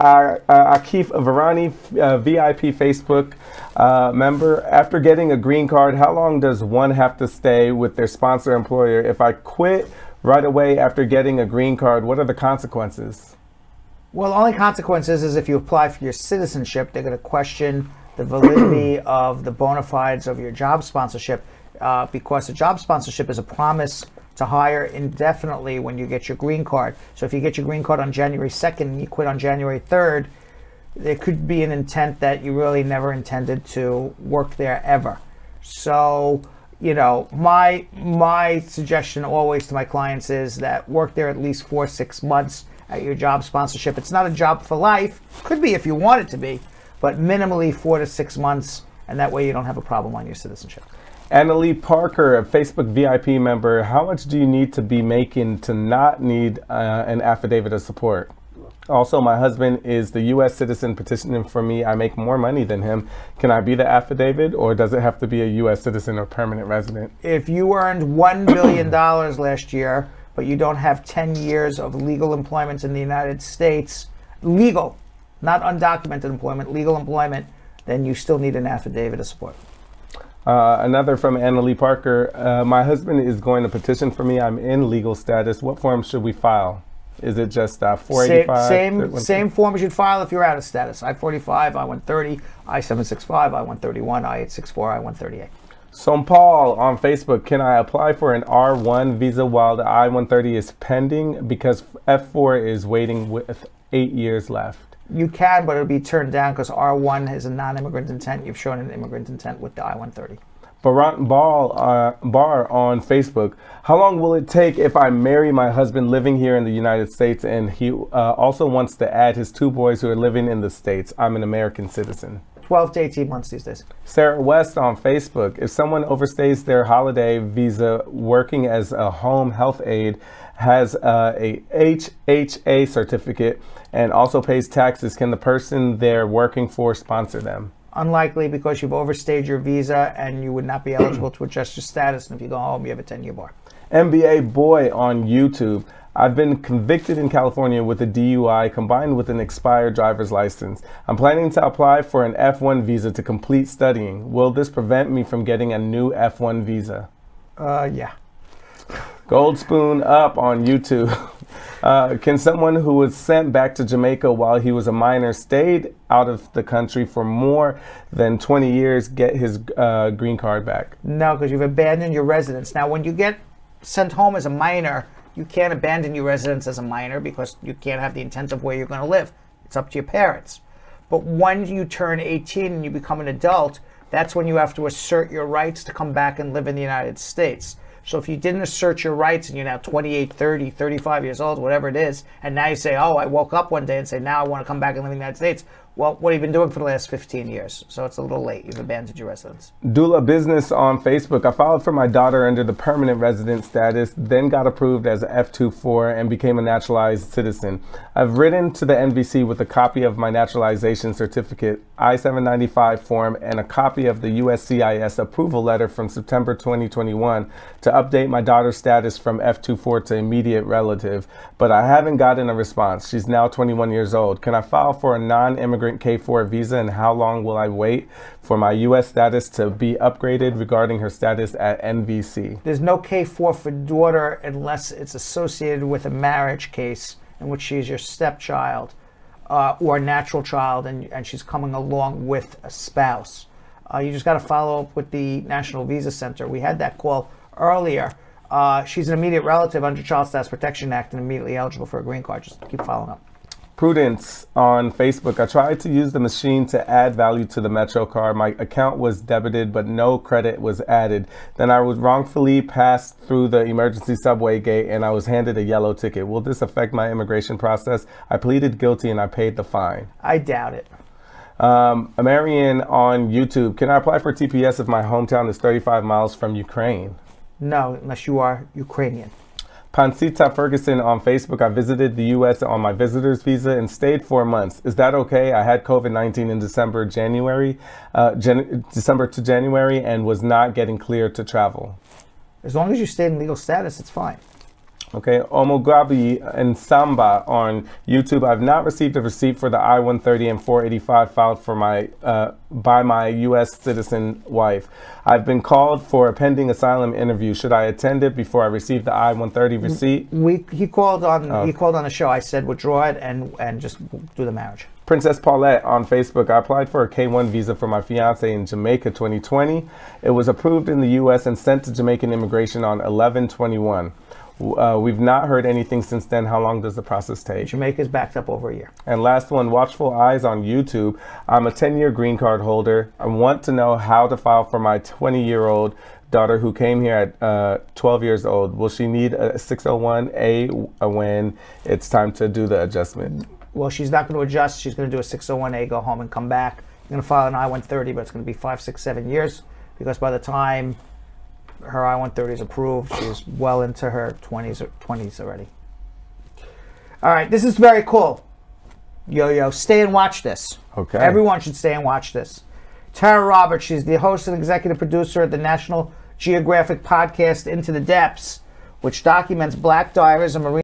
Akif Varani, VIP Facebook member. After getting a green card, how long does one have to stay with their sponsor employer? If I quit right away after getting a green card, what are the consequences? Well, the only consequences is if you apply for your citizenship, they're going to question the validity of the bona fides of your job sponsorship, because the job sponsorship is a promise to hire indefinitely when you get your green card. So if you get your green card on January 2nd and you quit on January 3rd, there could be an intent that you really never intended to work there ever. So, you know, my suggestion always to my clients is that work there at least 4 or 6 months at your job sponsorship. It's not a job for life. Could be if you want it to be, but minimally 4 to 6 months, and that way you don't have a problem on your citizenship. Annalie Parker, a Facebook VIP member, how much do you need to be making to not need an affidavit of support? Also, my husband is the U.S. citizen petitioning for me. I make more money than him. Can I be the affidavit, or does it have to be a U.S. citizen or permanent resident? If you earned $1 billion last year, but you don't have 10 years of legal employment in the United States, legal, not undocumented employment, legal employment, then you still need an affidavit of support. Another from Annalie Parker. My husband is going to petition for me. I'm in legal status. What form should we file? Is it just 485? Same form as you'd file if you're out of status. I-45, I-130, I-765, I-131, I-864, I-138. Som Paul on Facebook. Can I apply for an R1 visa while the I-130 is pending? Because F4 is waiting with 8 years left. You can, but it'll be turned down because R1 is a non-immigrant intent. You've shown an immigrant intent with the I-130. Barant Bar on Facebook. How long will it take if I marry my husband living here in the United States and he also wants to add his 2 boys who are living in the States? I'm an American citizen. 12 to 18 months these days. Sarah West on Facebook. If someone overstays their holiday visa working as a home health aide, has a HHA certificate, and also pays taxes, can the person they're working for sponsor them? Unlikely, because you've overstayed your visa and you would not be eligible to adjust your status. And if you go home, you have a 10-year bar. NBA Boy on YouTube. I've been convicted in California with a DUI combined with an expired driver's license. I'm planning to apply for an F1 visa to complete studying. Will this prevent me from getting a new F1 visa? Yeah. Gold Spoon Up on YouTube. Can someone who was sent back to Jamaica while he was a minor, stayed out of the country for more than 20 years, get his green card back? No, because you've abandoned your residence. Now, when you get sent home as a minor, you can't abandon your residence as a minor because you can't have the intent of where you're going to live. It's up to your parents. But when you turn 18 and you become an adult, that's when you have to assert your rights to come back and live in the United States. So if you didn't assert your rights and you're now 28, 30, 35 years old, whatever it is, and now you say, oh, I woke up one day and say, now I want to come back and live in the United States. Well, what have you been doing for the last 15 years? So it's a little late. You've abandoned your residence. Doula Business on Facebook. I filed for my daughter under the permanent resident status, then got approved as a F24 and became a naturalized citizen. I've written to the NVC with a copy of my naturalization certificate, I-795 form, and a copy of the USCIS approval letter from September 2021 to update my daughter's status from F24 to immediate relative, but I haven't gotten a response. She's now 21 years old. Can I file for a non-immigrant K4 visa, and how long will I wait for my U.S. status to be upgraded regarding her status at NVC? There's no K4 for daughter unless it's associated with a marriage case in which she's your stepchild or a natural child and she's coming along with a spouse. You just got to follow up with the National Visa Center. We had that call earlier. She's an immediate relative under Child Status Protection Act and immediately eligible for a green card. Just keep following up. Prudence on Facebook. I tried to use the machine to add value to the MetroCard. My account was debited, but no credit was added. Then I was wrongfully passed through the emergency subway gate and I was handed a yellow ticket. Will this affect my immigration process? I pleaded guilty and I paid the fine. I doubt it. Marian on YouTube. Can I apply for TPS if my hometown is 35 miles from Ukraine? No, unless you are Ukrainian. Pansita Ferguson on Facebook. I visited the U.S. on my visitor's visa and stayed 4 months. Is that okay? I had COVID-19 in December to January and was not getting cleared to travel. As long as you stayed in legal status, it's fine. Okay, Omogabi and Samba on YouTube. I've not received a receipt for the I-130 and 485 filed for my by my U.S. citizen wife. I've been called for a pending asylum interview. Should I attend it before I receive the I-130 receipt? He called on the show. I said withdraw it and just do the marriage. Princess Paulette on Facebook. I applied for a K-1 visa for my fiance in Jamaica 2020. It was approved in the U.S. and sent to Jamaican immigration on 11/21. We've not heard anything since then. How long does the process take? Jamaica's backed up over a year. And last one, Watchful Eyes on YouTube. I'm a 10-year green card holder. I want to know how to file for my 20-year-old daughter who came here at 12 years old. Will she need a 601A when it's time to do the adjustment? Well, she's not going to adjust. She's going to do a 601A, go home and come back. You're going to file an I-130, but it's going to be 5, 6, 7 years because by the time her I-130 is approved, she's well into her 20s already. All right, this is very cool. Yo, stay and watch this. Okay. Everyone should stay and watch this. Tara Roberts, she's the host and executive producer of the National Geographic podcast Into the Depths, which documents black divers and marine